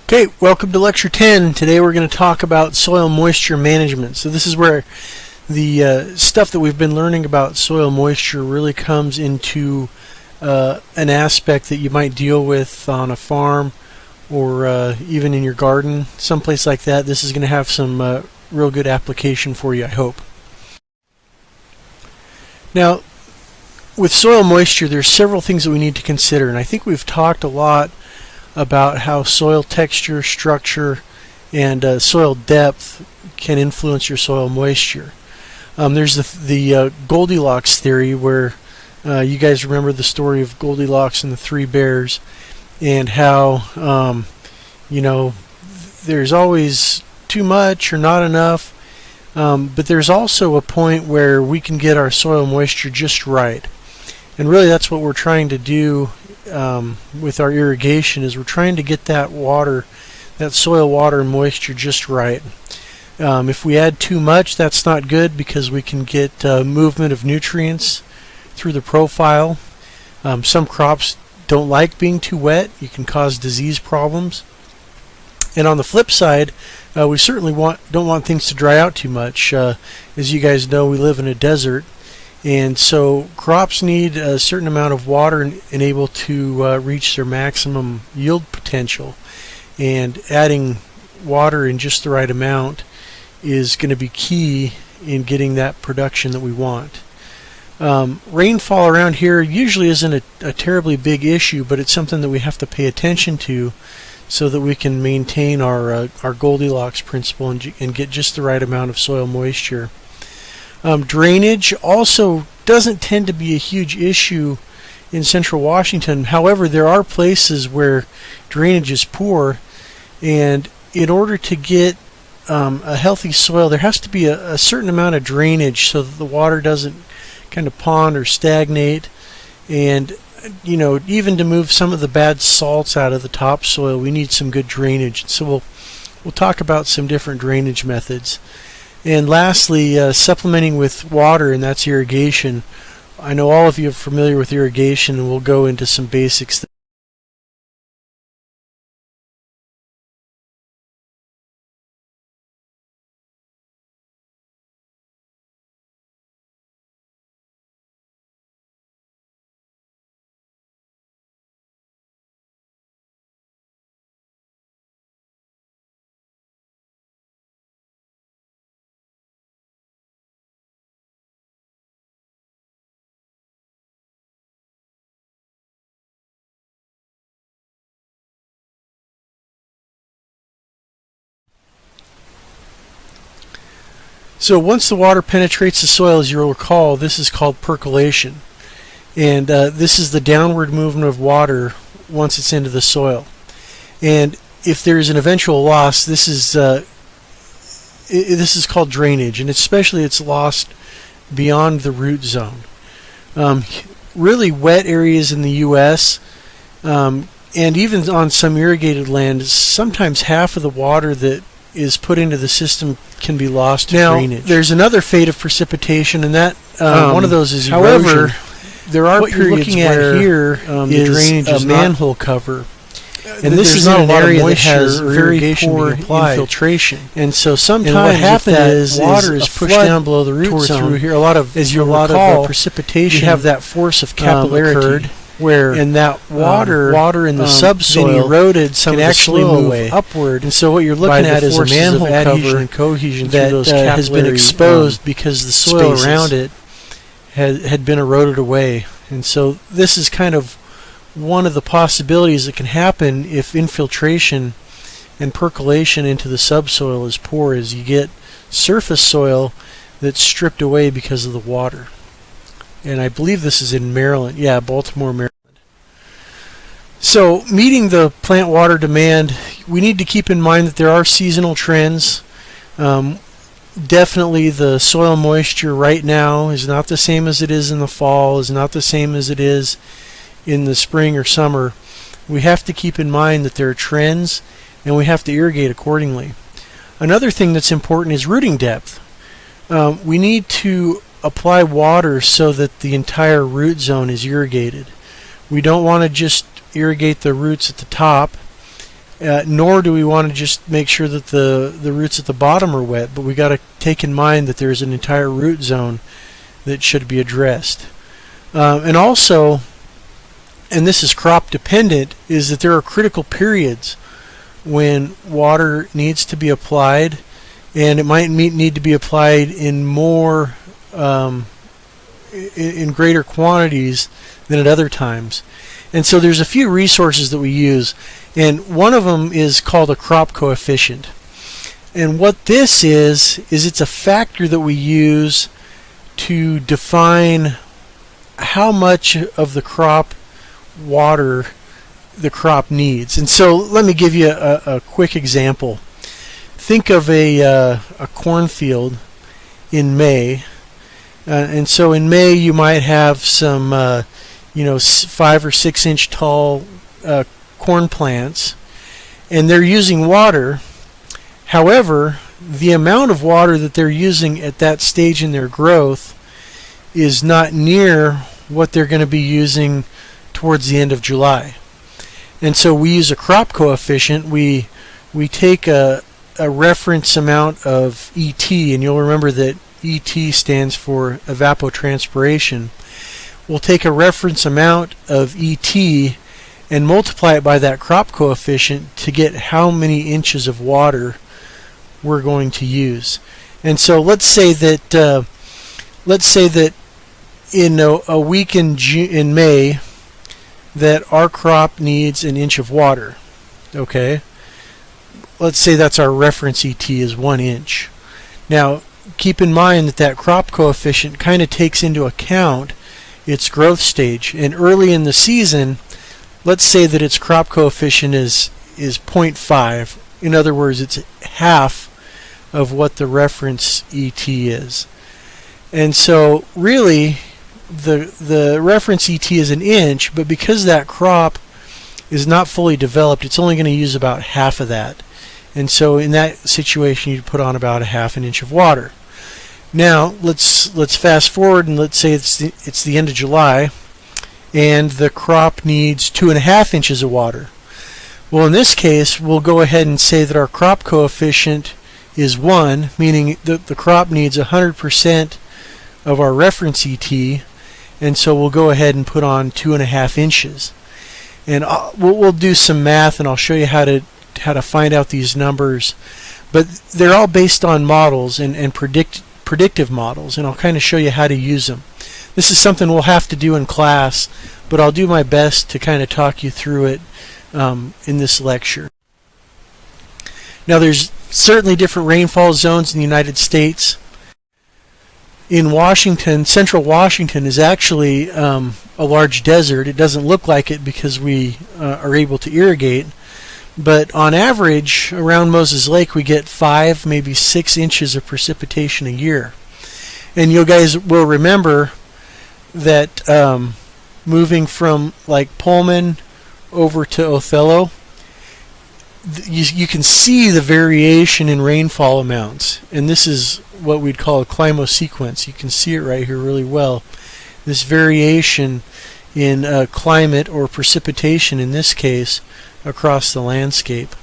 Okay, welcome to Lecture 10. Today we're going to talk about soil moisture management. So this is where the stuff that we've been learning about soil moisture really comes into an aspect that you might deal with on a farm or even in your garden, someplace like that. This is going to have some real good application for you, I hope. Now, with soil moisture, there's several things that we need to consider, and I think we've talked a lot about how soil texture, structure, and soil depth can influence your soil moisture. There's the Goldilocks theory, where you guys remember the story of Goldilocks and the Three Bears, and how there's always too much or not enough, but there's also a point where we can get our soil moisture just right. And really that's what we're trying to do with our irrigation, is we're trying to get that water, that soil water and moisture just right. If we add too much, that's not good, because we can get movement of nutrients through the profile. Some crops don't like being too wet. You can cause disease problems. And on the flip side, we certainly don't want things to dry out too much. As you guys know, we live in a desert, and so crops need a certain amount of water and able to reach their maximum yield potential. And adding water in just the right amount is going to be key in getting that production that we want. Rainfall around here usually isn't a terribly big issue, but it's something that we have to pay attention to so that we can maintain our Goldilocks principle and get just the right amount of soil moisture. Drainage also doesn't tend to be a huge issue in central Washington. However, there are places where drainage is poor, and in order to get a healthy soil, there has to be a certain amount of drainage so that the water doesn't kind of pond or stagnate. And even to move some of the bad salts out of the topsoil, we need some good drainage. So we'll talk about some different drainage methods. And lastly, supplementing with water, and that's irrigation. I know all of you are familiar with irrigation, and we'll go into some basics. So once the water penetrates the soil, as you'll recall, this is called percolation. And this is the downward movement of water once it's into the soil. And if there's an eventual loss, this is called drainage, and especially it's lost beyond the root zone. Really wet areas in the U.S., and even on some irrigated land, sometimes half of the water that is put into the system can be lost to drainage. Now, there's another fate of precipitation, and that one of those is erosion. However, there are what periods where here the drainage is manhole cover, and this is not an area that has very poor infiltration. And so sometimes what happens is water is pushed down below the root zone through here. A lot of precipitation. You have that force of capillarity, and that water in the subsoil eroded some can actually move away upward, and so what you're looking at is a manhole cover and cohesion that has been exposed because the soil around it had been eroded away. And so this is kind of one of the possibilities that can happen if infiltration and percolation into the subsoil is poor, is you get surface soil that's stripped away because of the water. And I believe this is in Maryland. Yeah, Baltimore, Maryland. So meeting the plant water demand, we need to keep in mind that there are seasonal trends. Definitely the soil moisture right now is not the same as it is in the fall, is not the same as it is in the spring or summer. We have to keep in mind that there are trends, and we have to irrigate accordingly. Another thing that's important is rooting depth. We need to apply water so that the entire root zone is irrigated. We don't want to just irrigate the roots at the top nor do we want to just make sure that the roots at the bottom are wet, but we got to take in mind that there's an entire root zone that should be addressed. And also, and this is crop dependent, is that there are critical periods when water needs to be applied, and it might need to be applied in more in greater quantities than at other times. And so there's a few resources that we use, and one of them is called a crop coefficient. And what this is it's a factor that we use to define how much of the crop water the crop needs. And so let me give you a quick example. Think of a cornfield in May, and so in May you might have some 5 or 6 inch tall corn plants, and they're using water. However, the amount of water that they're using at that stage in their growth is not near what they're going to be using towards the end of July. And so we use a crop coefficient. We take a reference amount of ET, and you'll remember that ET stands for evapotranspiration. We'll take a reference amount of ET and multiply it by that crop coefficient to get how many inches of water we're going to use. And so let's say that in a week in May that our crop needs an inch of water. Okay, let's say that's our reference ET is 1 inch. Now keep in mind that crop coefficient kind of takes into account its growth stage, and early in the season, let's say that its crop coefficient is 0.5. In other words, it's half of what the reference ET is. And so really the reference ET is 1 inch, but because that crop is not fully developed, it's only going to use about half of that. And so in that situation, you'd put on about a half an inch of water. Now let's fast forward, and let's say it's the end of July, and the crop needs 2.5 inches of water. Well, in this case, we'll go ahead and say that our crop coefficient is 1, meaning that the crop needs 100% of our reference ET, and so we'll go ahead and put on 2.5 inches. And we'll do some math, and I'll show you how to find out these numbers. But they're all based on models and predictive models, and I'll kind of show you how to use them. This is something we'll have to do in class, but I'll do my best to kind of talk you through it in this lecture. Now, there's certainly different rainfall zones in the United States. In Washington, central Washington is actually a large desert. It doesn't look like it because we are able to irrigate, but on average around Moses Lake we get 5, maybe 6 inches of precipitation a year. And you guys will remember that moving from like Pullman over to Othello, you can see the variation in rainfall amounts, and this is what we'd call a climosequence. You can see it right here really well. This variation in climate or precipitation in this case across the landscape.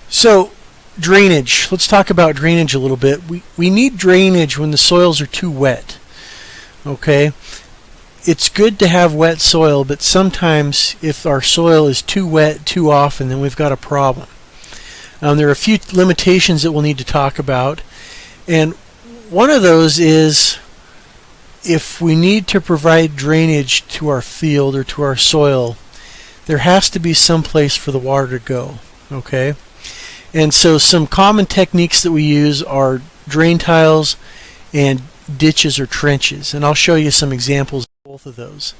So drainage. Let's talk about drainage a little bit. We need drainage when the soils are too wet. Okay? It's good to have wet soil, but sometimes if our soil is too wet too often, then we've got a problem. There are a few limitations that we'll need to talk about, and one of those is if we need to provide drainage to our field or to our soil, there has to be some place for the water to go. Okay? And so some common techniques that we use are drain tiles and ditches or trenches, and I'll show you some examples of both of those.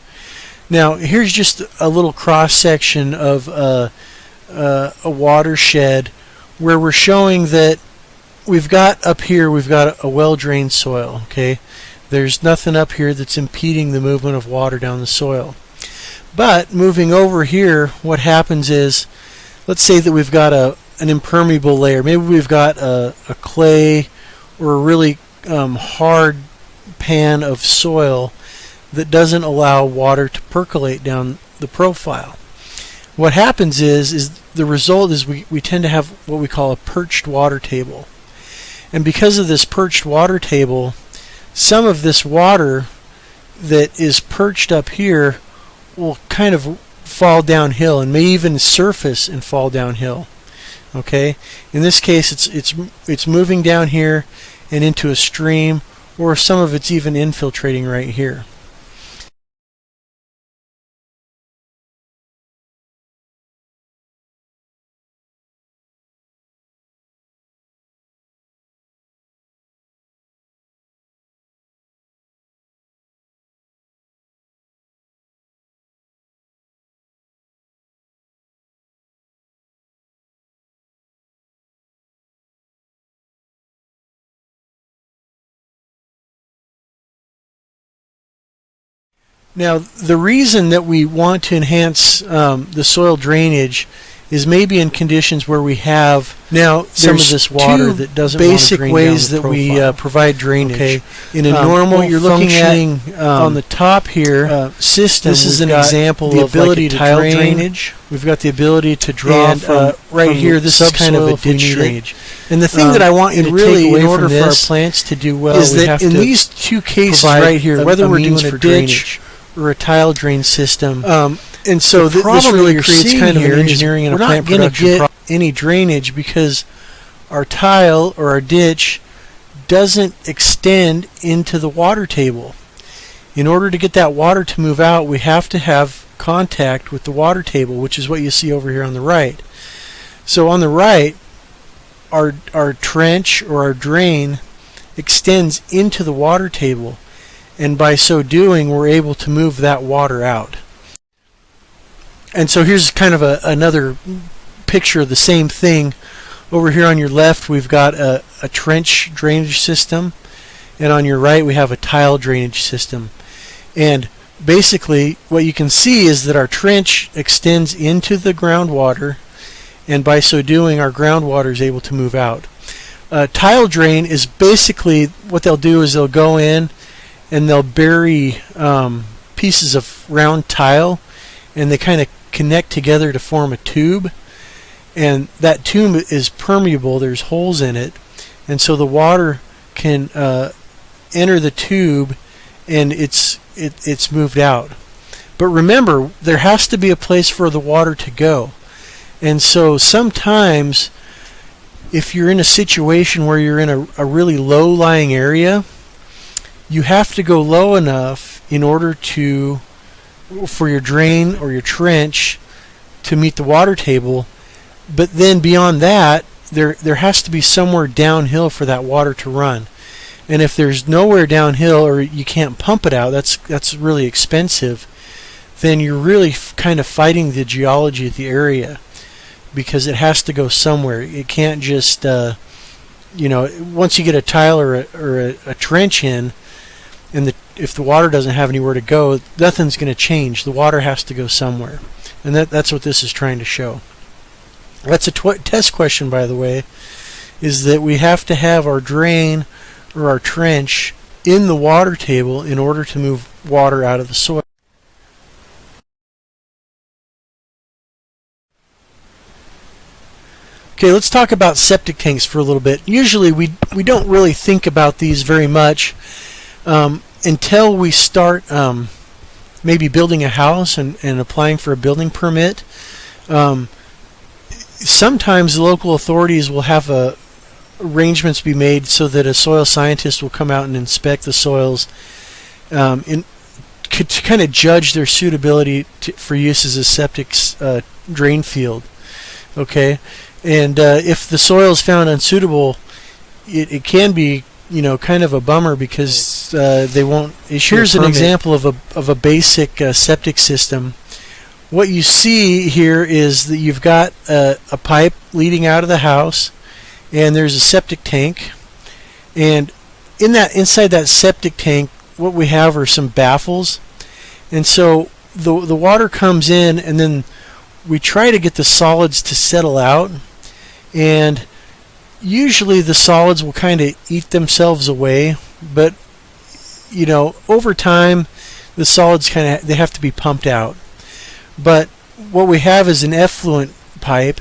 Now here's just a little cross section of a watershed where we're showing that we've got up here, we've got a well-drained soil. Okay, there's nothing up here that's impeding the movement of water down the soil. But moving over here, what happens is, let's say that we've got an impermeable layer. Maybe we've got a clay or a really hard pan of soil that doesn't allow water to percolate down the profile. what happens is the result is we tend to have what we call a perched water table. And because of this perched water table, some of this water that is perched up here will kind of fall downhill and may even surface and fall downhill. Okay? In this case, it's moving down here and into a stream, or some of it's even infiltrating right here. Now, the reason that we want to enhance the soil drainage is maybe in conditions where we have some of this water that doesn't basic want to drain ways down the that we provide drainage. Okay. In a normal, you're looking at on the top here system. This is an example the of ability like a tile drainage. We've got the ability to draw from right here. This is kind of a ditch drainage. And the thing that I want you to take away from this, in order for our plants to do well, is that in these two cases right here, whether we're doing a ditch or a tile drain system, and so this really creates kind of an engineering and a plant production problem. Any drainage because our tile or our ditch doesn't extend into the water table. In order to get that water to move out, we have to have contact with the water table, which is what you see over here on the right. So on the right, our trench or our drain extends into the water table, and by so doing we're able to move that water out. And so here's kind of another picture of the same thing. Over here on your left we've got a trench drainage system, and on your right we have a tile drainage system. And basically what you can see is that our trench extends into the groundwater, and by so doing our groundwater is able to move out. Tile drain is basically what they'll do is they'll go in and they'll bury pieces of round tile, and they kind of connect together to form a tube, and that tube is permeable. There's holes in it, and so the water can enter the tube and it's moved out. But remember, there has to be a place for the water to go, and so sometimes if you're in a situation where you're in a really low-lying area, you have to go low enough in order for your drain or your trench to meet the water table, but then beyond that there has to be somewhere downhill for that water to run. And if there's nowhere downhill, or you can't pump it out, that's really expensive, then you're really kind of fighting the geology of the area, because it has to go somewhere. It can't just once you get a tile or a trench in, and if the water doesn't have anywhere to go, nothing's going to change. The water has to go somewhere, and that's what this is trying to show. That's a test question, by the way, is that we have to have our drain or our trench in the water table in order to move water out of the soil. Okay, let's talk about septic tanks for a little bit. Usually we don't really think about these very much until we start maybe building a house and applying for a building permit. Sometimes the local authorities will have arrangements be made so that a soil scientist will come out and inspect the soils to kind of judge their suitability for use as a septic drain field. Okay, and if the soil is found unsuitable, it can be kind of a bummer, because they won't issue a permit. Here's an example of a basic septic system. What you see here is that you've got a pipe leading out of the house, and there's a septic tank, and inside that septic tank what we have are some baffles, and so the water comes in, and then we try to get the solids to settle out, and usually the solids will kind of eat themselves away, but over time the solids they have to be pumped out. But what we have is an effluent pipe,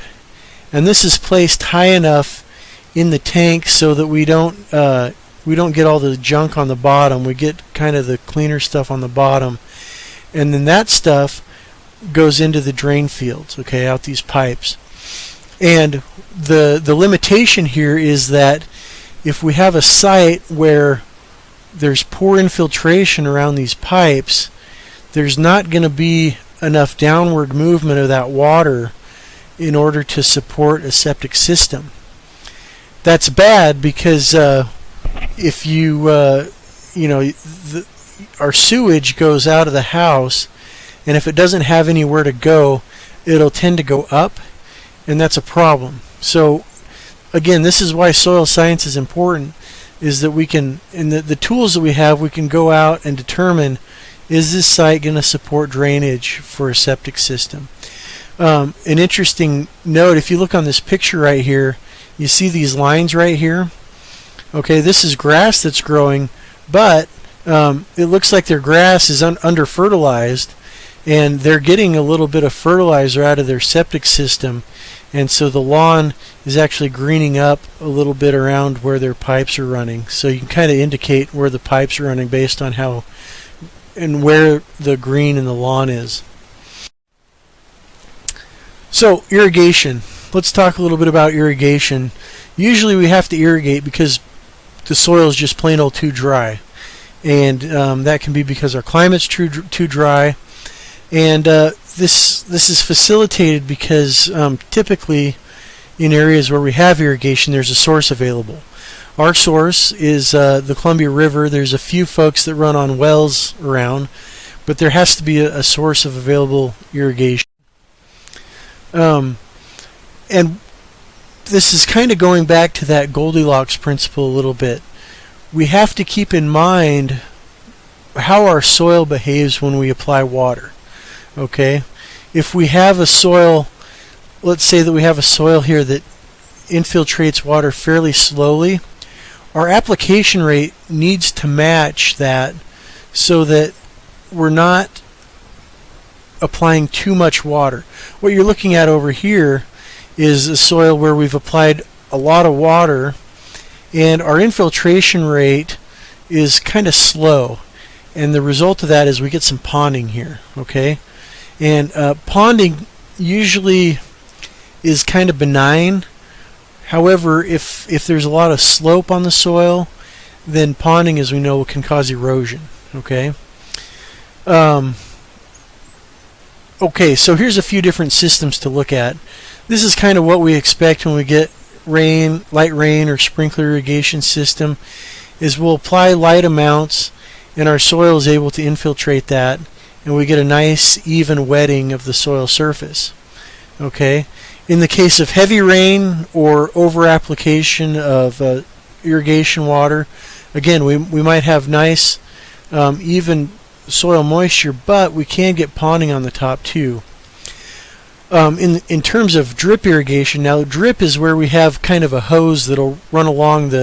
and this is placed high enough in the tank so that we don't get all the junk on the bottom. We get kind of the cleaner stuff on the bottom, and then that stuff goes into the drain fields, okay, out these pipes. And the limitation here is that if we have a site where there's poor infiltration around these pipes, there's not going to be enough downward movement of that water in order to support a septic system. That's bad because if our sewage goes out of the house, and if it doesn't have anywhere to go, it'll tend to go up, and that's a problem. So again, this is why soil science is important, is that we can, in the tools that we have, we can go out and determine, is this site going to support drainage for a septic system? An interesting note, if you look on this picture right here, you see these lines right here. Okay, this is grass that's growing, but it looks like their grass is under fertilized, and they're getting a little bit of fertilizer out of their septic system, and so the lawn is actually greening up a little bit around where their pipes are running. So you can kind of indicate where the pipes are running based on how and where the green in the lawn is. So irrigation. Let's talk a little bit about irrigation. Usually we have to irrigate because the soil is just plain old too dry, and that can be because our climate's too dry. And this is facilitated because typically in areas where we have irrigation, there's a source available. Our source is the Columbia River. There's a few folks that run on wells around, but there has to be a source of available irrigation. And this is kind of going back to that Goldilocks principle a little bit. We have to keep in mind how our soil behaves when we apply water. Okay? If we have a soil, let's say that we have a soil here that infiltrates water fairly slowly, our application rate needs to match that so that we're not applying too much water. What you're looking at over here is a soil where we've applied a lot of water, and our infiltration rate is kind of slow, and the result of that is we get some ponding here. Okay, and ponding usually is kind of benign. However, if there's a lot of slope on the soil, then ponding, as we know, can cause erosion. Okay. Okay, so here's a few different systems to look at. This is kind of what we expect when we get rain, light rain or sprinkler irrigation system, is we'll apply light amounts and our soil is able to infiltrate that, and we get a nice even wetting of the soil surface. Okay, in the case of heavy rain or over application of irrigation water, again we might have nice even soil moisture, but we can get ponding on the top too. In terms of drip irrigation, now drip is where we have kind of a hose that'll run along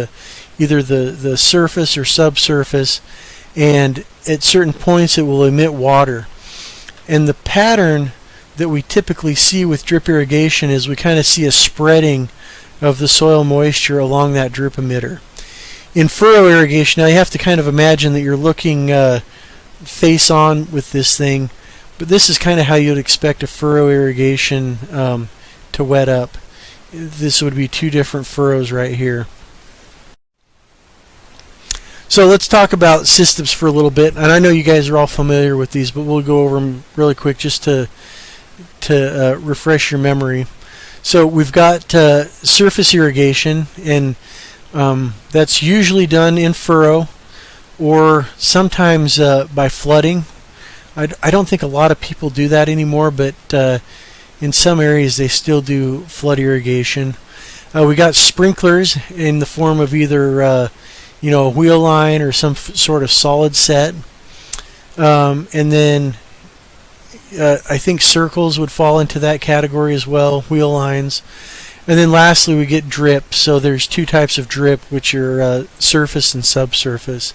either the surface or subsurface, and at certain points it will emit water. And the pattern that we typically see with drip irrigation is we kind of see a spreading of the soil moisture along that drip emitter. In furrow irrigation, now you have to kind of imagine that you're looking face on with this thing, but this is kind of how you'd expect a furrow irrigation to wet up. This would be two different furrows right here. So let's talk about systems for a little bit, and I know you guys are all familiar with these, but we'll go over them really quick just to refresh your memory. So we've got surface irrigation, and that's usually done in furrow or sometimes by flooding. I don't think a lot of people do that anymore, but in some areas they still do flood irrigation. We got sprinklers in the form of either a wheel line or some sort of solid set, and then I think circles would fall into that category as well, wheel lines. And then lastly we get drip. So there's two types of drip, which are surface and subsurface,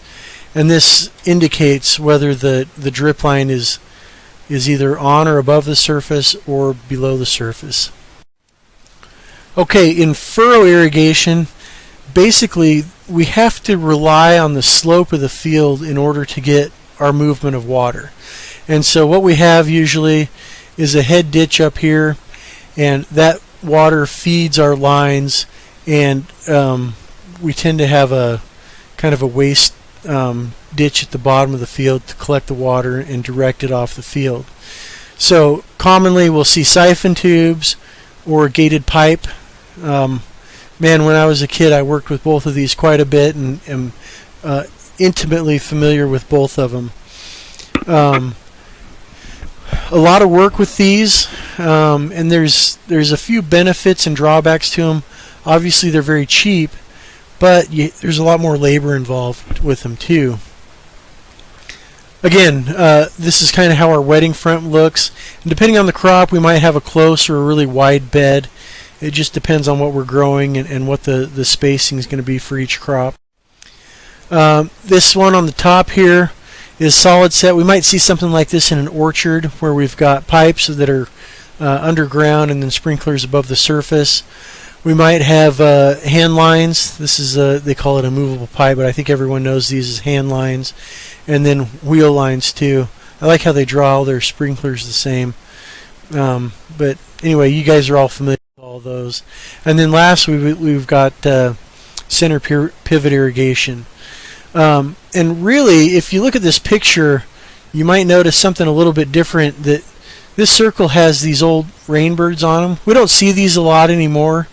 and this indicates whether the drip line is is either on or above the surface or below the surface. Okay, in furrow irrigation, basically we have to rely on the slope of the field in order to get our movement of water. And so what we have usually is a head ditch up here, and that water feeds our lines, and we tend to have a kind of a waste ditch at the bottom of the field to collect the water and direct it off the field. So commonly we'll see siphon tubes or gated pipe. Man, when I was a kid I worked with both of these quite a bit and am intimately familiar with both of them. A lot of work with these, and there's a few benefits and drawbacks to them. Obviously they're very cheap, but there's a lot more labor involved with them too. Again, this is kind of how our wetting front looks, and depending on the crop we might have a close or a really wide bed. It just depends on what we're growing and what the spacing is going to be for each crop. This one on the top here is solid set. We might see something like this in an orchard where we've got pipes that are underground and then sprinklers above the surface. We might have hand lines. This is they call it a movable pipe, but I think everyone knows these as hand lines. And then wheel lines too. I like how they draw all their sprinklers the same. But anyway, you guys are all familiar with all those. And then last we've got center pivot irrigation. And really, if you look at this picture, you might notice something a little bit different. That this circle has these old rainbirds on them. We don't see these a lot anymore.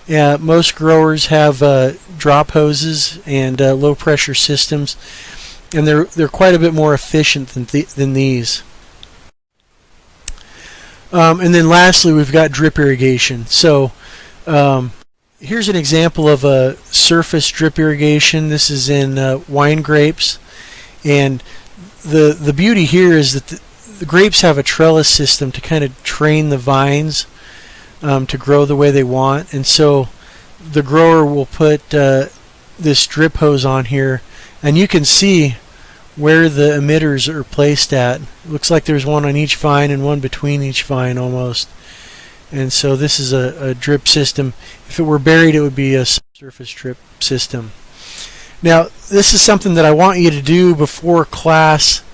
Most growers have drop hoses and low pressure systems, and they're quite a bit more efficient than these. And then lastly, we've got drip irrigation. So here's an example of a surface drip irrigation. This is in wine grapes, and the beauty here is that the grapes have a trellis system to kind of train the vines to grow the way they want, and so the grower will put this drip hose on here, and you can see where the emitters are placed at. It looks like there's one on each vine and one between each vine almost. And so this is a drip system. If it were buried, it would be a surface drip system. Now, this is something that I want you to do before class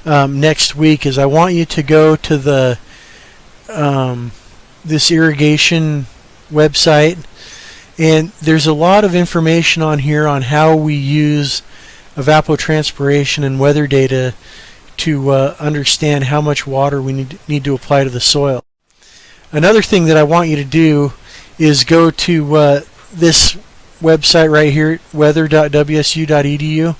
next week. Is I want you to go to the this irrigation website, and there's a lot of information on here on how we use evapotranspiration and weather data to understand how much water we need to apply to the soil. Another thing that I want you to do is go to this website right here, weather.wsu.edu,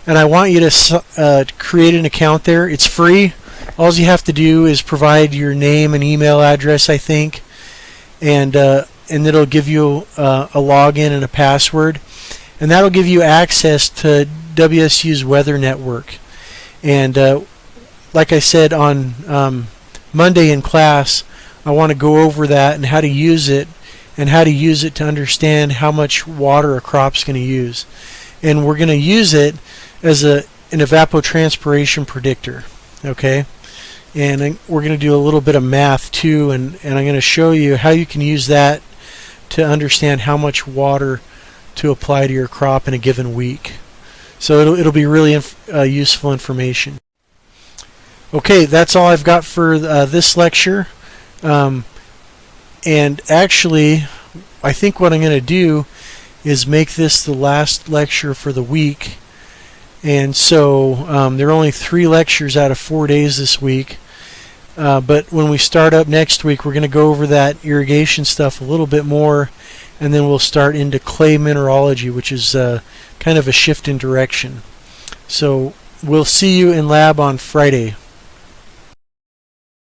and I want you to create an account there. It's free. All you have to do is provide your name and email address, I think, and it'll give you a login and a password, and that'll give you access to WSU's weather network. And like I said on Monday in class, I want to go over that and how to use it, and how to use it to understand how much water a crop's going to use. And we're going to use it as an evapotranspiration predictor. Okay, and we're going to do a little bit of math too, and I'm going to show you how you can use that to understand how much water to apply to your crop in a given week. So it'll be really useful information. Okay, that's all I've got for this lecture. And actually, I think what I'm going to do is make this the last lecture for the week. And so there are only 3 lectures out of 4 days this week. But when we start up next week, we're going to go over that irrigation stuff a little bit more, and then we'll start into clay mineralogy, which is kind of a shift in direction. So we'll see you in lab on Friday.